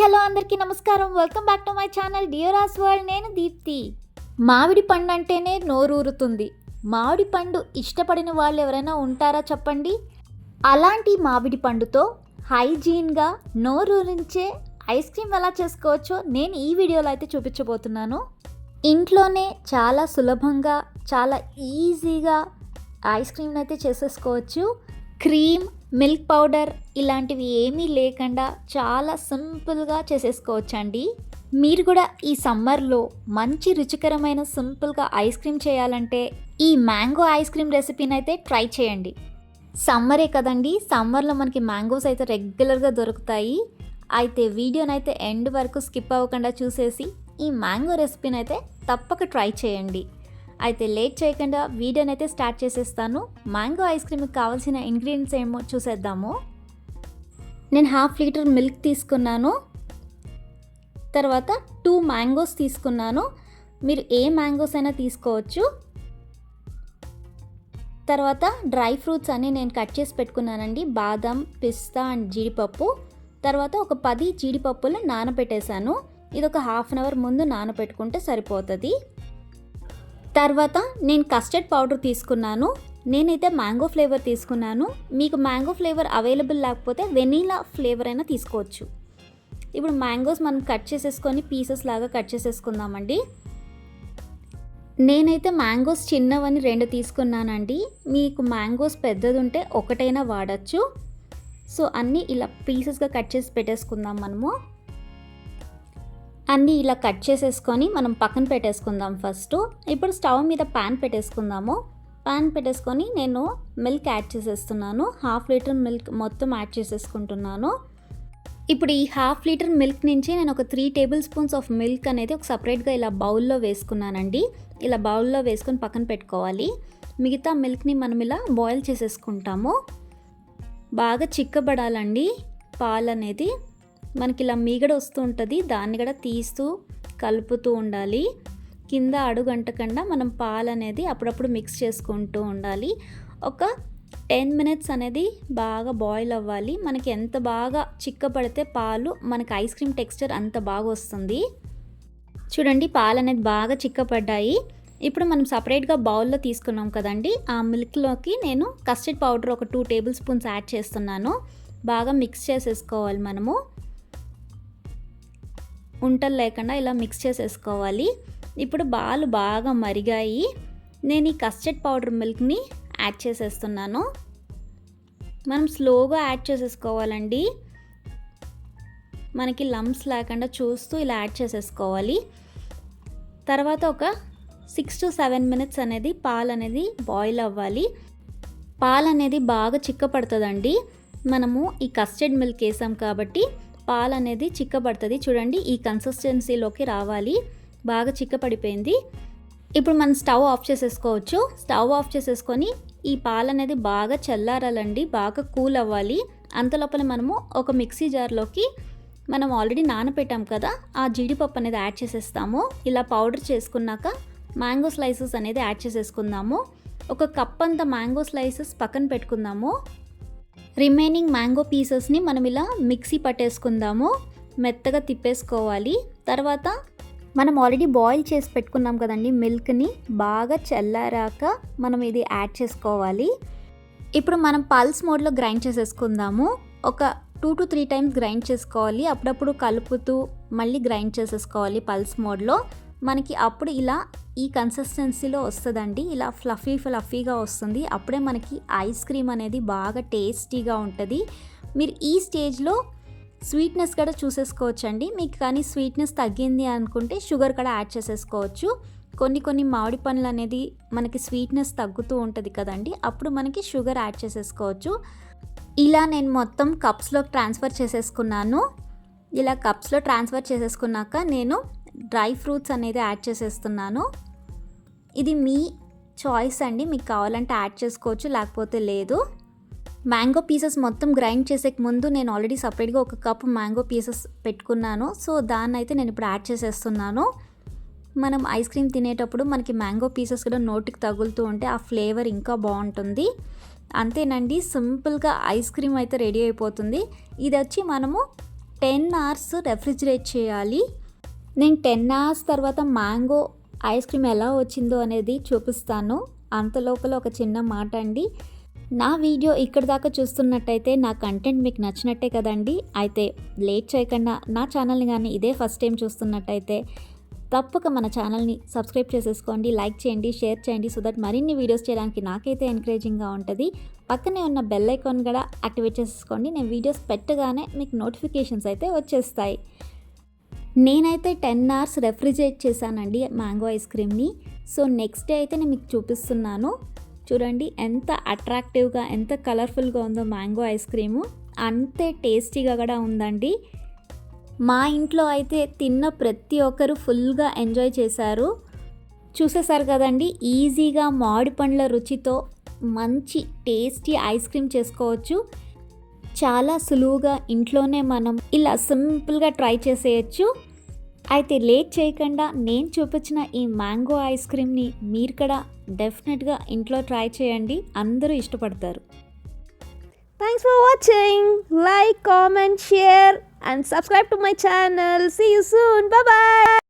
Hello అందరికీ నమస్కారం. Welcome back to my channel Deoras world. నేను దీప్తి. మామిడి పండు అంటేనే నోరూరుతుంది. మామిడి పండు ఇష్టపడిన వాళ్ళు ఎవరైనా ఉంటారా చెప్పండి? అలాంటి మామిడి పండుతో హైజీన్గా నోరూరించే ఐస్ క్రీమ్ ఎలా చేసుకోవచ్చో నేను ఈ వీడియోలో అయితే చూపించబోతున్నాను. ఇంట్లోనే చాలా సులభంగా చాలా ఈజీగా ఐస్ క్రీమ్ని అయితే చేసేసుకోవచ్చు. క్రీమ్, మిల్క్ పౌడర్ ఇలాంటివి ఏమీ లేకుండా చాలా సింపుల్గా చేసేసుకోవచ్చండి. మీరు కూడా ఈ సమ్మర్లో మంచి రుచికరమైన సింపుల్గా ఐస్ క్రీమ్ చేయాలంటే ఈ మ్యాంగో ఐస్ క్రీమ్ రెసిపీని అయితే ట్రై చేయండి. సమ్మరే కదండి, సమ్మర్లో మనకి మ్యాంగోస్ అయితే రెగ్యులర్గా దొరుకుతాయి. అయితే వీడియోనైతే ఎండ్ వరకు స్కిప్ అవ్వకుండా చూసేసి ఈ మ్యాంగో రెసిపీని అయితే తప్పక ట్రై చేయండి. అయితే లేట్ చేయకుండా వీడియోని అయితే స్టార్ట్ చేసేస్తాను. మ్యాంగో ఐస్ క్రీమ్కి కావాల్సిన ఇంగ్రీడియంట్స్ ఏమో చూసేద్దాము. నేను 1/2 లీటర్ మిల్క్ తీసుకున్నాను. తర్వాత 2 మ్యాంగోస్ తీసుకున్నాను. మీరు ఏ మ్యాంగోస్ అయినా తీసుకోవచ్చు. తర్వాత డ్రై ఫ్రూట్స్ అన్నీ నేను కట్ చేసి పెట్టుకున్నానండి. బాదం, పిస్తా అండ్ జీడిపప్పు. తర్వాత ఒక 10 జీడిపప్పులు నానబెట్టేశాను. ఇది ఒక 1/2 అవర్ ముందు నానబెట్టుకుంటే సరిపోతుంది. తర్వాత నేను కస్టర్డ్ పౌడర్ తీసుకున్నాను. నేనైతే మ్యాంగో ఫ్లేవర్ తీసుకున్నాను. మీకు మ్యాంగో ఫ్లేవర్ అవైలబుల్ లేకపోతే వెనీలా ఫ్లేవర్ అయినా తీసుకోవచ్చు. ఇప్పుడు మ్యాంగోస్ మనం కట్ చేసేసుకొని పీసెస్ లాగా కట్ చేసేసుకుందామండి. నేనైతే మ్యాంగోస్ చిన్నవని 2 తీసుకున్నానండి. మీకు మ్యాంగోస్ పెద్దది ఉంటే ఒకటైనా వాడచ్చు. సో అన్నీ ఇలా పీసెస్గా కట్ చేసి పెట్టేసుకుందాం. మనము అన్నీ ఇలా కట్ చేసేసుకొని మనం పక్కన పెట్టేసుకుందాం ఫస్ట్. ఇప్పుడు స్టవ్ మీద ప్యాన్ పెట్టేసుకుందాము. ప్యాన్ పెట్టేసుకొని నేను మిల్క్ యాడ్ చేసేస్తున్నాను. 1/2 లీటర్ మిల్క్ మొత్తం యాడ్ చేసేసుకుంటున్నాను. ఇప్పుడు ఈ 1/2 లీటర్ మిల్క్ నుంచి నేను ఒక 3 టేబుల్ స్పూన్స్ ఆఫ్ మిల్క్ అనేది ఒక సపరేట్గా ఇలా బౌల్లో వేసుకున్నానండి. ఇలా బౌల్లో వేసుకొని పక్కన పెట్టుకోవాలి. మిగతా మిల్క్ని మనం ఇలా బాయిల్ చేసేసుకుంటాము. బాగా చిక్కబడాలండి పాలు అనేది. మనకి ఇలా మీగడ వస్తూ ఉంటుంది, దాన్ని కూడా తీస్తూ కలుపుతూ ఉండాలి. కింద అడుగంటకుండా మనం పాలు అనేది అప్పుడప్పుడు మిక్స్ చేసుకుంటూ ఉండాలి. ఒక 10 మినిట్స్ అనేది బాగా బాయిల్ అవ్వాలి. మనకి ఎంత బాగా చిక్కపడితే పాలు మనకి ఐస్ క్రీమ్ టెక్స్చర్ అంత బాగా వస్తుంది. చూడండి, పాలు అనేది బాగా చిక్కపడ్డాయి. ఇప్పుడు మనం సపరేట్గా బౌల్లో తీసుకున్నాం కదండి, ఆ మిల్క్లోకి నేను కస్టర్డ్ పౌడర్ ఒక 2 టేబుల్ స్పూన్స్ యాడ్ చేస్తున్నాను. బాగా మిక్స్ చేసేసుకోవాలి. మనము ఉంటలు లేకుండా ఇలా మిక్స్ చేసేసుకోవాలి. ఇప్పుడు పాలు బాగా మరిగాయి. నేను ఈ కస్టర్డ్ పౌడర్ మిల్క్ని యాడ్ చేసేస్తున్నాను. మనం స్లోగా యాడ్ చేసేసుకోవాలండి. మనకి లంప్స్ లేకుండా చూస్తూ ఇలా యాడ్ చేసేసుకోవాలి. తర్వాత ఒక 6 to 7 మినిట్స్ అనేది పాలు అనేది బాయిల్ అవ్వాలి. పాలు అనేది బాగా చిక్కపడుతుందండి. మనము ఈ కస్టర్డ్ మిల్క్ వేసాం కాబట్టి పాలు అనేది చిక్కబడుతుంది. చూడండి, ఈ కన్సిస్టెన్సీలోకి రావాలి. బాగా చిక్కపడిపోయింది. ఇప్పుడు మనం స్టవ్ ఆఫ్ చేసేసుకోవచ్చు. స్టవ్ ఆఫ్ చేసేసుకొని ఈ పాలు అనేది బాగా చల్లారాలండి, బాగా కూల్ అవ్వాలి. అంతలోపల మనము ఒక మిక్సీ జార్లోకి మనం ఆల్రెడీ నానబెట్టాం కదా, ఆ జీడిపప్పు అనేది యాడ్ చేసేస్తాము. ఇలా పౌడర్ చేసుకున్నాక మ్యాంగో స్లైసెస్ అనేది యాడ్ చేసేసుకుందాము. ఒక కప్ అంత మ్యాంగో స్లైసెస్ పక్కన పెట్టుకుందాము. రిమైనింగ్ మ్యాంగో పీసెస్ని మనం ఇలా మిక్సీ పట్టేసుకుందాము. మెత్తగా తిప్పేసుకోవాలి. తర్వాత మనం ఆల్రెడీ బాయిల్ చేసి పెట్టుకున్నాం కదండి మిల్క్ని, బాగా చల్లారాక మనం ఇది యాడ్ చేసుకోవాలి. ఇప్పుడు మనం పల్స్ మోడ్లో గ్రైండ్ చేసేసుకుందాము. ఒక 2 to 3 టైమ్స్ గ్రైండ్ చేసుకోవాలి. అప్పుడప్పుడు కలుపుతూ మళ్ళీ గ్రైండ్ చేసేసుకోవాలి పల్స్ మోడ్లో. మనకి అప్పుడు ఇలా ఈ కన్సిస్టెన్సీలో వస్తుందండి. ఇలా ఫ్లఫీగా వస్తుంది. అప్పుడే మనకి ఐస్ క్రీమ్ అనేది బాగా టేస్టీగా ఉంటుంది. మీరు ఈ స్టేజ్లో స్వీట్నెస్ కూడా చూసేసుకోవచ్చండి. మీకు కానీ స్వీట్నెస్ తగ్గింది అనుకుంటే షుగర్ కూడా యాడ్ చేసేసుకోవచ్చు. కొన్ని మామిడి పండ్లు అనేది మనకి స్వీట్నెస్ తగ్గుతూ ఉంటుంది కదండి, అప్పుడు మనకి షుగర్ యాడ్ చేసేసుకోవచ్చు. ఇలా నేను మొత్తం కప్స్లోకి ట్రాన్స్ఫర్ చేసేసుకున్నాను. ఇలా కప్స్లో ట్రాన్స్ఫర్ చేసేసుకున్నాక నేను డ్రై ఫ్రూట్స్ అనేది యాడ్ చేసేస్తున్నాను. ఇది మీ చాయిస్ అండి, మీకు కావాలంటే యాడ్ చేసుకోవచ్చు, లేకపోతే లేదు. మ్యాంగో పీసెస్ మొత్తం గ్రైండ్ చేసే ముందు నేను ఆల్రెడీ సపరేట్గా ఒక కప్ మ్యాంగో పీసెస్ పెట్టుకున్నాను. సో దాన్ని అయితే నేను ఇప్పుడు యాడ్ చేసేస్తున్నాను. మనం ఐస్ క్రీమ్ తినేటప్పుడు మనకి మ్యాంగో పీసెస్ కూడా నోటికి తగులుతూ ఉంటే ఆ ఫ్లేవర్ ఇంకా బాగుంటుంది. అంతేనండి, సింపుల్గా ఐస్ క్రీమ్ అయితే రెడీ అయిపోతుంది. ఇది వచ్చి మనము 10 అవర్స్ రెఫ్రిజిరేట్ చేయాలి. నేను 10 అవర్స్ తర్వాత మ్యాంగో ఐస్ క్రీమ్ ఎలా వచ్చిందో అనేది చూపిస్తాను. అంత లోపల ఒక చిన్న మాట అండి, నా వీడియో ఇక్కడ దాకా చూస్తున్నట్టయితే నా కంటెంట్ మీకు నచ్చినట్టే కదండి. అయితే లేట్ చేయకుండా నా ఛానల్ని కానీ ఇదే ఫస్ట్ టైం చూస్తున్నట్టయితే తప్పక మన ఛానల్ని సబ్స్క్రైబ్ చేసేసుకోండి, లైక్ చేయండి, షేర్ చేయండి. సో దట్ మరిన్ని వీడియోస్ చేయడానికి నాకైతే ఎంకరేజింగ్గా ఉంటుంది. పక్కనే ఉన్న బెల్ ఐకాన్ కూడా యాక్టివేట్ చేసేసుకోండి. నేను వీడియోస్ పెట్టగానే మీకు నోటిఫికేషన్స్ అయితే వచ్చేస్తాయి. నేనైతే 10 అవర్స్ రెఫ్రిజిరేట్ చేశానండి మ్యాంగో ఐస్ క్రీమ్ని. సో నెక్స్ట్ డే అయితే నేను మీకు చూపిస్తున్నాను. చూడండి ఎంత అట్రాక్టివ్గా, ఎంత కలర్ఫుల్గా ఉందో మ్యాంగో ఐస్ క్రీము. అంతే టేస్టీగా కూడా ఉందండి. మా ఇంట్లో అయితే తిన్న ప్రతి ఒక్కరు ఫుల్గా ఎంజాయ్ చేశారు. చూసేసారు కదండి, ఈజీగా మామిడి పండ్ల రుచితో మంచి టేస్టీ ఐస్ క్రీమ్ చేసుకోవచ్చు. చాలా సులువుగా ఇంట్లోనే మనం ఇలా సింపుల్గా ట్రై చేసేయచ్చు. అయితే లేట్ చేయకుండా నేను చూపించిన ఈ మ్యాంగో ఐస్ క్రీమ్ని మీరు కూడా డెఫినెట్గా ఇంట్లో ట్రై చేయండి, అందరూ ఇష్టపడతారు. Thanks for watching. Like, comment, share and subscribe to my channel. See you soon. Bye bye.